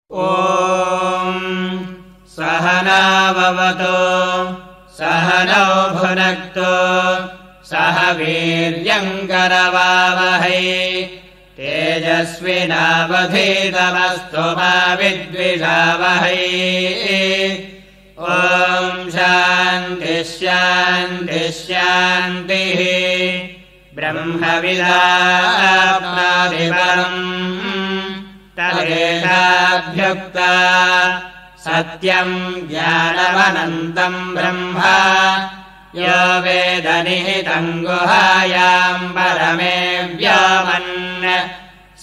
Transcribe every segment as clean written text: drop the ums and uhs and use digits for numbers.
ॐ सहनाववतु सहनौ भुनक्तु सह वीर्यङ्करवावहै तेजस्विनावधीतमस्तु मा विद्विषावहै ॐ शान्तिः शान्तिः शान्तिः ब्रह्मविदाप्नादिपरम् तदेशाभ्युक्ता सत्यम् ज्ञानमनन्तम् ब्रह्म यो वेदनिहितम् गुहायाम् परमे व्योमन्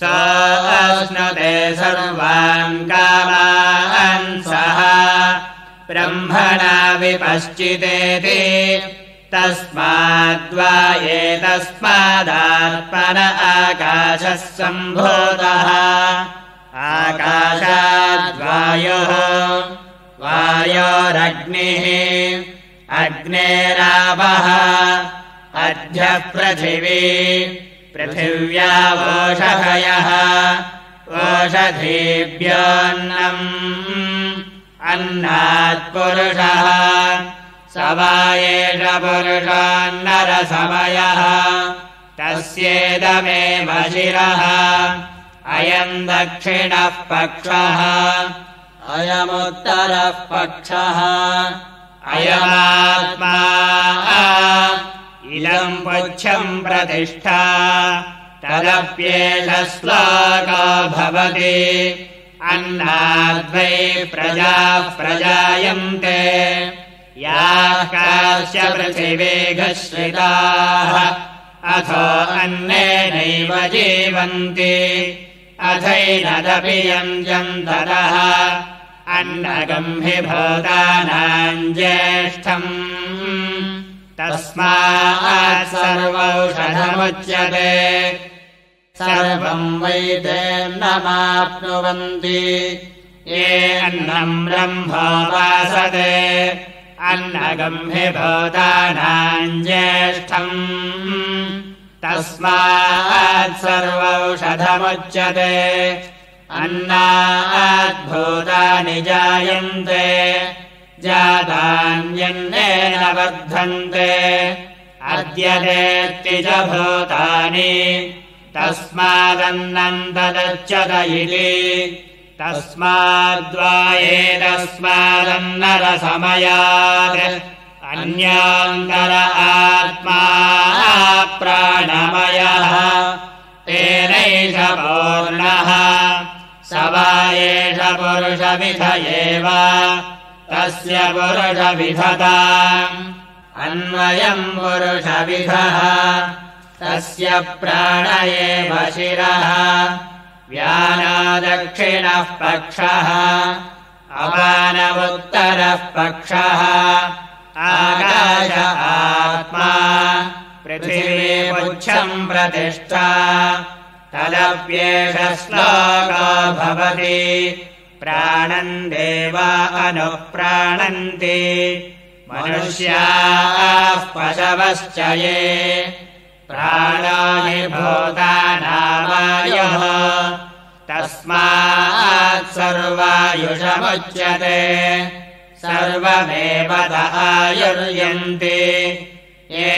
सोऽश्नुते सर्वान् कामान् सः ब्रह्मणा विपश्चितेति तस्माद्वा एतस्मादात्मन आकाशः सम्भूतः आकाशाद्वायुः वायोरग्निः अग्नेरावः अद्यः पृथिवी पृथिव्यावोषधयः ओषधीभ्योऽन्नम् अन्नात्पुरुषः स वा एष पुरुषोऽन्नरसमयः तस्येदमेव शिरः अयम् दक्षिणः पक्षः अयमुत्तरः पक्षः अयमात्मा इदम् पुच्छम् प्रतिष्ठा तदप्येष श्लोको भवति अन्नाद्वै प्रजाः प्रजायन्ते याः काश्च पृथिवीघश्रिताः अथो अन्नेनैव जीवन्ति अथैनदपि यञ्जन्तरः अन्नगम् हि भूतानाम् ज्येष्ठम् तस्मात् सर्वौषधमुच्यते सर्वम् वै तेऽन्नमाप्नुवन्ति ये अन्नम् ब्रह्मोपासते अन्नगम् हि भूतानाम् ज्येष्ठम् तस्मात् सर्वौषधमुच्यते अन्नात् भूतानि जायन्ते जातान्यन्नेन वर्धन्ते अद्यतेत्ति च भूतानि तस्मादन्नम् तदच्यत इति तस्माद्वा एतस्मादन्नरसमयात् अन्यान्तर आत्मा प्राणमयः तेनैष पूर्णः स वा एष पुरुषविध एव तस्य पुरुषविधताम् अन्वयम् पुरुषविधः तस्य प्राण एव शिरः व्यानदक्षिणः पक्षः अपानवुत्तरः पक्षः आकाश आत्मा पृथिवी पुच्छम् प्रतिष्ठा तदप्येष श्लोको भवति प्राणम् देवा अनुप्राणन्ति मनुष्याः पशवश्च ये प्राणानि भूतानामायुः तस्मात् सर्वायुषमुच्यते सर्वमेव आयुर्यन्ति ये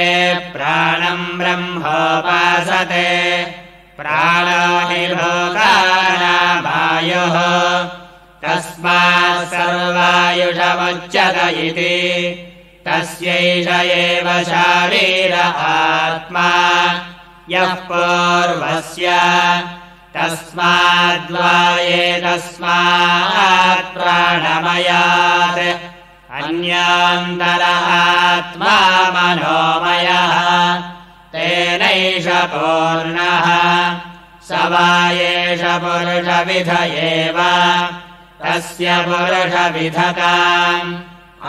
प्राणम् ब्रह्मोपासते प्राणानि भूतानामायुः तस्मात् सर्वायुषमुच्यत इति तस्यैष एव शारीर आत्मा यः पूर्वस्य तस्माद्वा एतस्मात् प्राणमयात् अन्यान्तर आत्मा मनोमयः तेनैष पूर्णः स वा एष पुरुषविध एव तस्य पुरुषविधताम्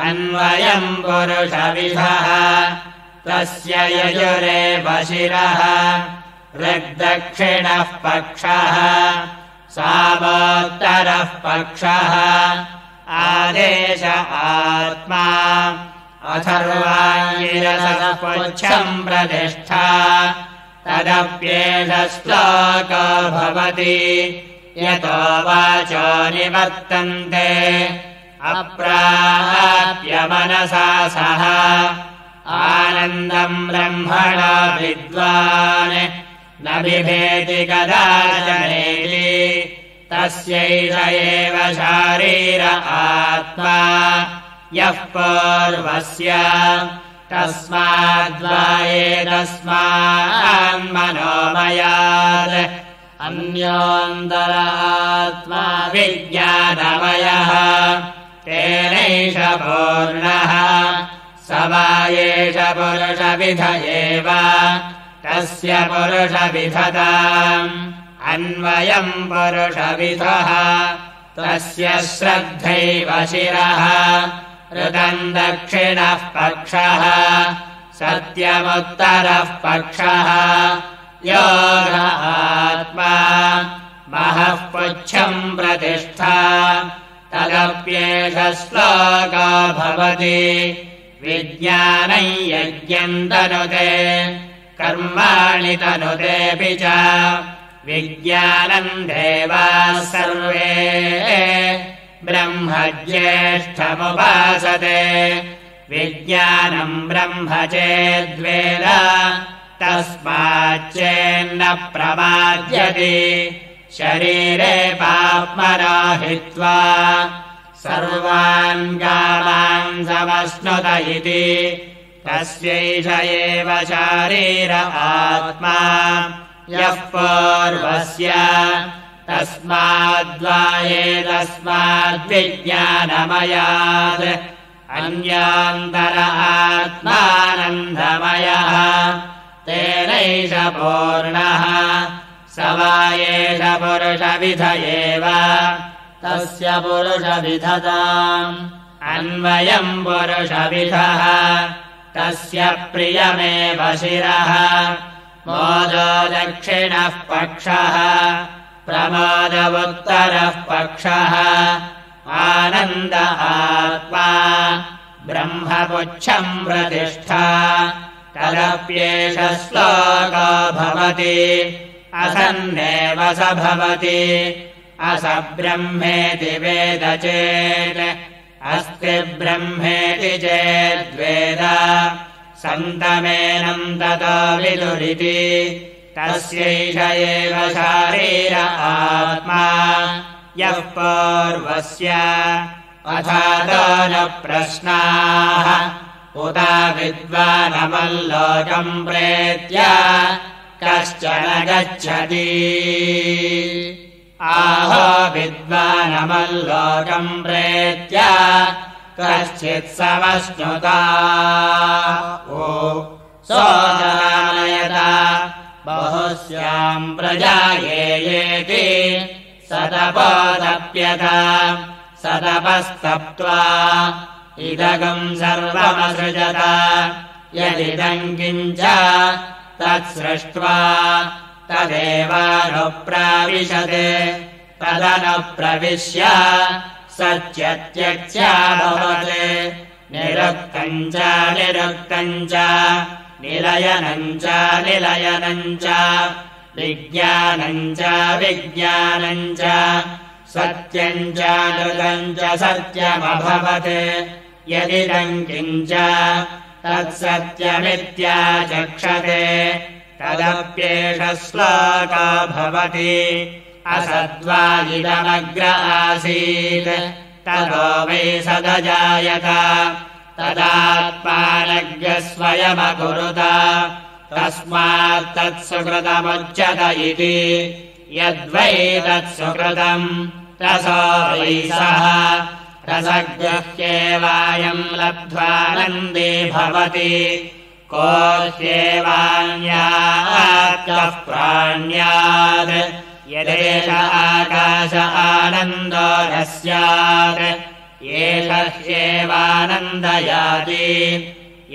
अन्वयम् पुरुषविधः तस्य यजुरेव शिरः ऋग्दक्षिणः पक्षः सामोत्तरः पक्षः आदेश आत्मा अथर्वाङ्गिरसः पुच्छम् प्रतिष्ठा तदप्येष श्लोको भवति यतो वाचो निवर्तन्ते अप्राप्य मनसा सह आनन्दम् ब्रह्मणा विद्वान् न बिभेति कदाचनेति तस्यैष एव शारीर आत्मा यः पूर्वस्य तस्माद्वा एतस्मान्मनोमयात् अन्योऽन्तर आत्मा विज्ञानमयः तेनैष पूर्णः स वा एष पुरुषविध एव तस्य पुरुषविधताम् अन्वयम् पुरुषविधः तस्य श्रद्धैव शिरः ऋतम् दक्षिणः पक्षः सत्यमुत्तरः पक्षः योग आत्मा महः पुच्छम् प्रतिष्ठा तदप्येष श्लोको भवति विज्ञानम् यज्ञम् तनुते कर्माणि तनुतेऽपि च विज्ञानम् देवाः सर्वे ब्रह्म ज्येष्ठमुपासते विज्ञानम् ब्रह्म चेद्वेद तस्माच्चेन्न प्रमाद्यति शरीरे पाप्मनो हित्वा सर्वान् कामान् समश्नुत इति तस्यैष एव शारीर आत्मा यः पूर्वस्य तस्माद्वा एतस्माद्विज्ञानमयात् अन्यान्तर आत्मानन्दमयः तेनैष पूर्णः स वा एष पुरुषविध एव तस्य पुरुषविधताम् अन्वयम् पुरुषविधः तस्य प्रियमेव शिरः मोदो दक्षिणः पक्षः प्रमोदवुत्तरः पक्षः आनन्द आत्मा ब्रह्मपुच्छम् प्रतिष्ठा तदप्येष श्लोको भवति असन्नेव स भवति अस ब्रह्मेति वेद चेत् अस्ति ब्रह्मेति चेद्वेद सन्तमेनम् ततो विदुरिति तस्यैष एव शारीर आत्मा यः पूर्वस्य अथातो न प्रश्नाः उत विद्वानमल्लोकम् प्रेत्य कश्चन गच्छति आहो विद्वानमल्लोकम् प्रेत्य कश्चित् समश्नुता सोदानयता बहुस्याम् प्रजायेति सतपोदप्यत सतपस्तप्त्वा इदगम् सर्वमसृजत यदिदम् किञ्च तत्सृष्ट्वा तदेवानुप्राविशते तदनुप्रविश्य सत्यत्यक्ष्याभवत् निरुक्तम् च निरुक्तम् च निलयनम् च निलयनम् च विज्ञानम् च विज्ञानम् च सत्यम् च नृतम् च सत्यमभवत् यदिदम् किञ्च तत्सत्यमित्याचक्षते तदप्येष श्लोको भवति असद्वा इदमग्र आसीत् ततो वै सदजायत तदात्मानज्ञस्वयमकुरुत तस्मात् तत्सुकृतमुच्यत इति यद्वै तत्सुकृतम् रसो वै सः रसगृह्येवायम् लब्ध्वानन्दी भवति को ह्येवान्यात् कः प्राण्यात् यदेष आकाश आनन्दो न स्यात् एष ह्येवानन्दयाति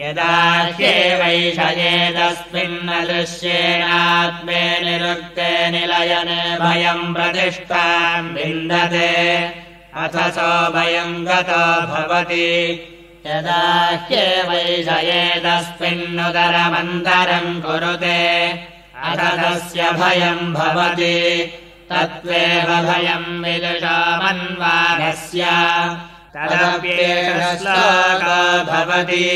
यदा ह्येवैष एतस्मिन्न दृश्येनात्मे निरुक्ते निलयने भयम् प्रतिष्ठाम् विन्दते अथ सो भयम् गतो भवति यदा ह्येवैष एतस्मिन्नुदरमन्तरम् कुरुते अथ तस्य भयम् भवति तत्त्वेव भयम् विदुषामन्वानस्य तदप्येष श्लोको भवति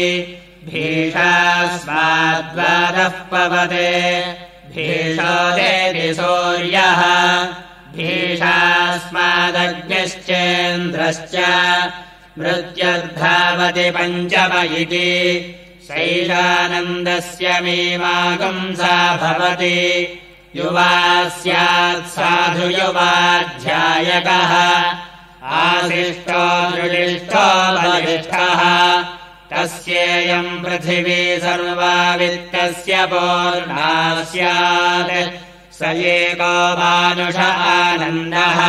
भीषास्माद्वादः पवते भीषोदेति सूर्यः भीषास्मादग्निश्चेन्द्रश्च मृत्युर्धावति पञ्चम इति शैषानन्दस्य मीमागुंसा भवति युवा स्यात् साधु युवाध्यायकः आशिष्टो दृढिष्ठो बलिष्ठः तस्येयम् पृथिवी सर्वा वित्तस्य पूर्णा स्यात् स एको मानुष आनन्दः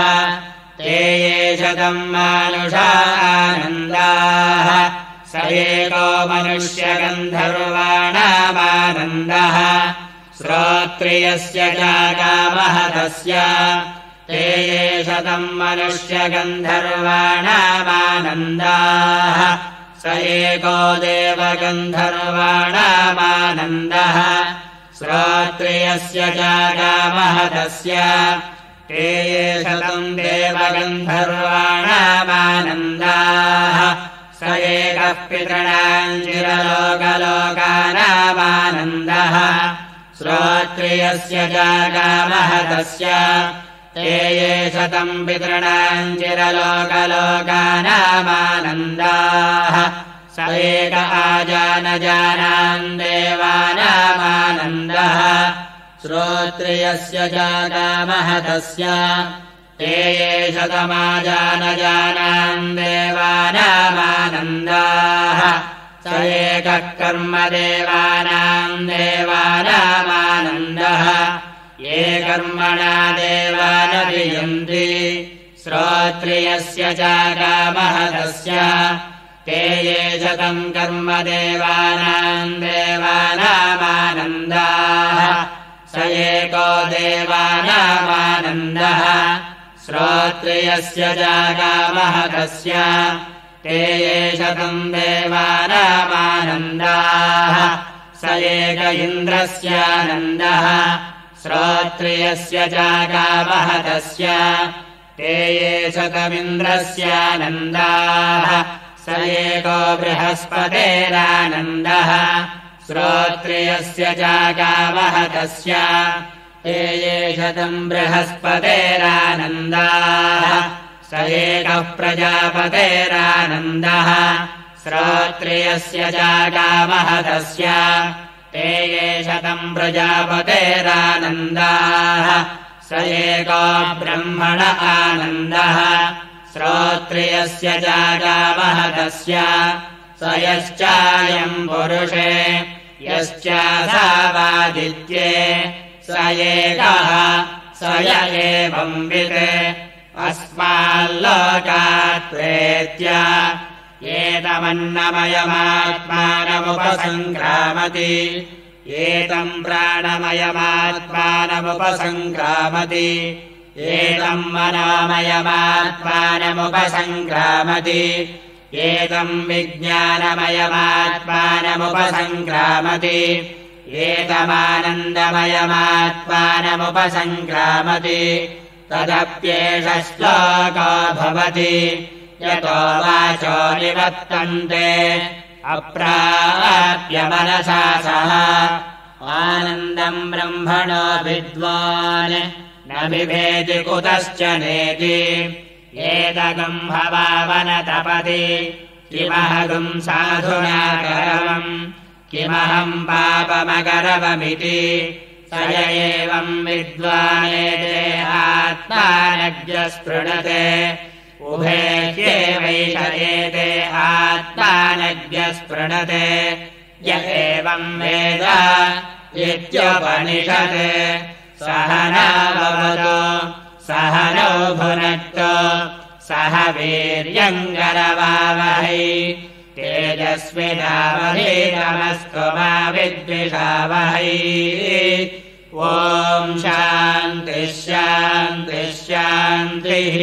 ते ये शतम् मानुषा आनन्दाः स एको मनुष्यगन्धर्वाणामानन्दः श्रोत्रियस्य जागामः तस्य ते ये शतम् मनुष्यगन्धर्वाणामानन्दाः स एको देवगन्धर्वाणामानन्दः श्रोत्रियस्य जागामः तस्य ते ये शतम् देवगन्धर्वाणामानन्दाः स एकः पितॄणाम् चिरलोकलोकानामानन्दः श्रोत्रियस्य जागामः तस्य ते ये शतम् पितॄणाम् चिरलोकलोकानामानन्दाः स एक आजानजानान् देवानामानन्दः श्रोत्रियस्य जागामः तस्य ते ये शतमाजानजानान् देवानामानन्दाः स एकः कर्मदेवानाम् देवानामानन्दः ये कर्मणा देवानभियन्ति श्रोत्रियस्य जागामः तस्य ते ये शतम् कर्मदेवानाम् देवानामानन्दाः स एको देवानामानन्दः श्रोत्रियस्य जागामः तस्य ते ये शतम् देवानामानन्दाः स एक इन्द्रस्यानन्दः श्रोत्रियस्य जागामः तस्य ते ये शतमिन्द्रस्यानन्दाः स एको बृहस्पतेरानन्दः श्रोत्रियस्य जागामः तस्य ते ये शतम् बृहस्पतेरानन्दाः स एकः प्रजापतेरानन्दः श्रोत्रियस्य जागामः तस्य ते ये शतम् प्रजापतेरानन्दाः स एको ब्रह्मण आनन्दः श्रोत्रियस्य जागामः तस्य स यश्चायम् पुरुषे यश्चासावादित्ये स एकः स य एवंवित् अस्माल्लोकात् प्रेत्य एतमन्नमयमात्मानमुपसङ्क्रामति एतम् प्राणमयमात्मानमुपसङ्क्रामति एतम् मनोमयमात्मानमुपसङ्क्रामति एतम् विज्ञानमयमात्मानमुपसङ्क्रामति एतमानन्दमयमात्मानमुपसङ्क्रामति तदप्येष श्लोको भवति यतो वाचो निवर्तन्ते अप्राप्य मनसा सह आनन्दम् ब्रह्मणो विद्वान् न बिभेति कुतश्च नेति एतगम् भवावनतपति किमहगुम् साधुना करवम् किमहम् पापमकरवमिति स य एवम् विद्वानेते आत्मानज्ञस्पृणते उभे ह्येवैष एते आत्मानज्ञस्पृणते य एवम् वेद इत्युपनिषत् सह नाववतु सह नौ भुनक्तु सह वीर्यम् करवावहै तेजस्विनावधीतमस्तु मा विद्विषावहै ॐ शान्तिः शान्तिः शान्तिः।